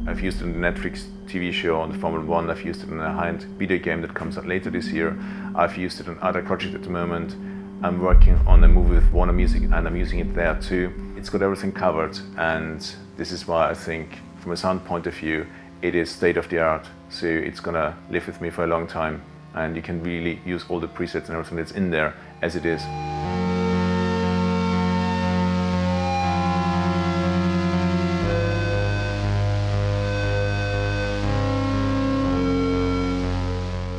I've used it in the Netflix TV show on the Formula 1, I've used it in a high-end video game that comes out later this year. I've used it in other projects at the moment. I'm working on a movie with Warner Music and I'm using it there too. It's got everything covered, and this is why I think from a sound point of view it is state of the art. So it's gonna live with me for a long time, and you can really use all the presets and everything that's in there as it is.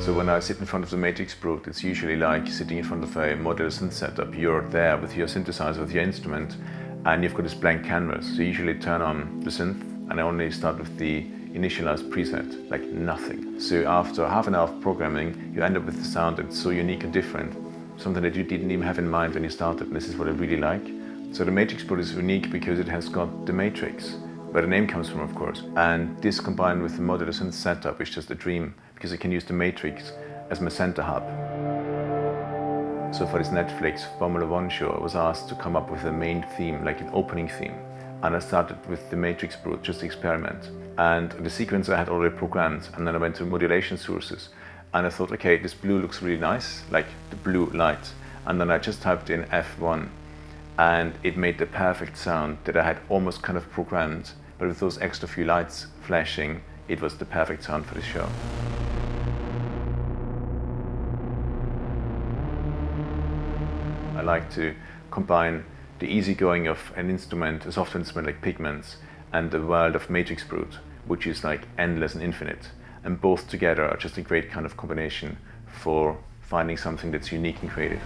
So when I sit in front of the MatrixBrute, it's usually like sitting in front of a modular synth setup. You're there with your synthesizer, with your instrument, and you've got this blank canvas. So you usually turn on the synth, and I only start with the initialized preset, like nothing. So after half an hour of programming, you end up with a sound that's so unique and different, something that you didn't even have in mind when you started, and this is what I really like. So the MatrixBrute is unique because it has got the matrix, where the name comes from, of course. And this combined with the modular synth setup is just a dream, because I can use the matrix as my center hub. So for this Netflix Formula 1 show, I was asked to come up with a main theme, like an opening theme. And I started with the MatrixBrute, just to experiment. And the sequence I had already programmed, and then I went to modulation sources. And I thought, okay, this blue looks really nice, like the blue light. And then I just typed in F1, and it made the perfect sound that I had almost kind of programmed. But with those extra few lights flashing, it was the perfect sound for the show. I like to combine the easygoing of an instrument, a software instrument like Pigments, and the world of MatrixBrute, which is like endless and infinite. And both together are just a great kind of combination for finding something that's unique and creative.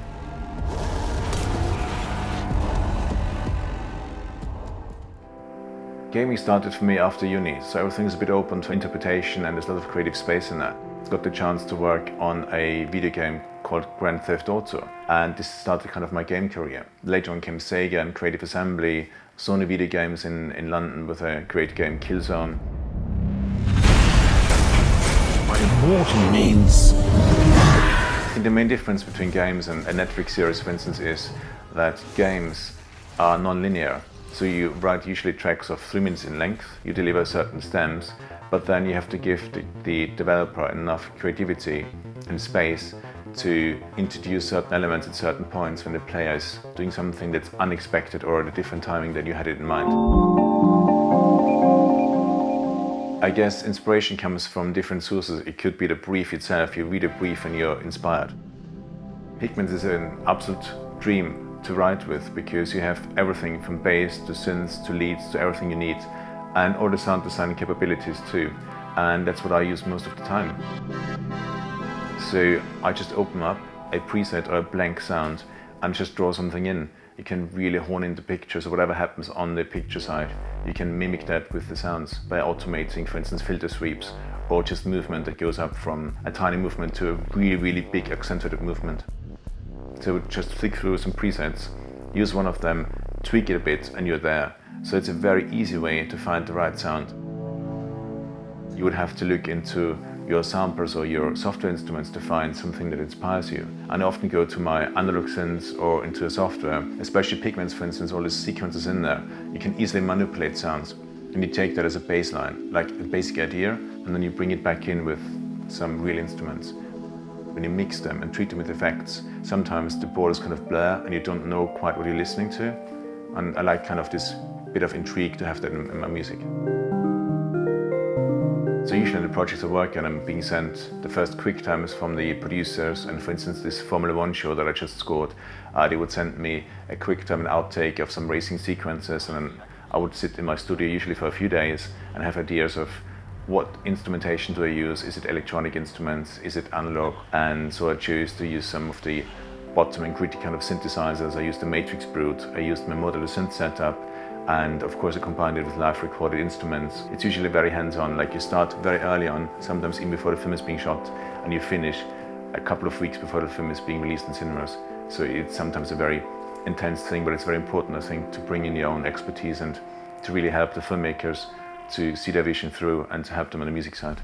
Gaming started for me after uni, so everything's a bit open to interpretation and there's a lot of creative space in that. I got the chance to work on a video game called Grand Theft Auto, and this started kind of my game career. Later on came Sega and Creative Assembly, Sony Video Games in London with a great game, Killzone. What immortal means? I think the main difference between games and a Netflix series, for instance, is that games are non-linear. So you write usually tracks of 3 minutes in length, you deliver certain stems, but then you have to give the developer enough creativity and space to introduce certain elements at certain points when the player is doing something that's unexpected or at a different timing than you had it in mind. I guess inspiration comes from different sources. It could be the brief itself, you read a brief and you're inspired. Pigments is an absolute dream to write with, because you have everything from bass to synths to leads to everything you need, and all the sound design capabilities too, and that's what I use most of the time. So I just open up a preset or a blank sound and just draw something in. You can really hone in the pictures, or whatever happens on the picture side. You can mimic that with the sounds by automating, for instance, filter sweeps, or just movement that goes up from a tiny movement to a really, really big accentuated movement. So just flick through some presets, use one of them, tweak it a bit, and you're there. So it's a very easy way to find the right sound. You would have to look into your samplers or your software instruments to find something that inspires you. And I often go to my analog synths or into a software, especially Pigments, for instance, all the sequences in there. You can easily manipulate sounds, and you take that as a baseline, like a basic idea, and then you bring it back in with some real instruments. When you mix them and treat them with effects, sometimes the borders kind of blur and you don't know quite what you're listening to. And I like kind of this bit of intrigue to have that in my music. So usually in the projects I work on, I'm being sent the first quick times from the producers, and for instance this Formula 1 show that I just scored, they would send me a quick time and outtake of some racing sequences, and then I would sit in my studio usually for a few days and have ideas of what instrumentation do I use? Is it electronic instruments? Is it analog? And so I chose to use some of the bottom and gritty kind of synthesizers. I used the MatrixBrute, I used my modular synth setup, and of course I combined it with live recorded instruments. It's usually very hands-on, like you start very early on, sometimes even before the film is being shot, and you finish a couple of weeks before the film is being released in cinemas. So it's sometimes a very intense thing, but it's very important, I think, to bring in your own expertise and to really help the filmmakers to see their vision through and to help them on the music side.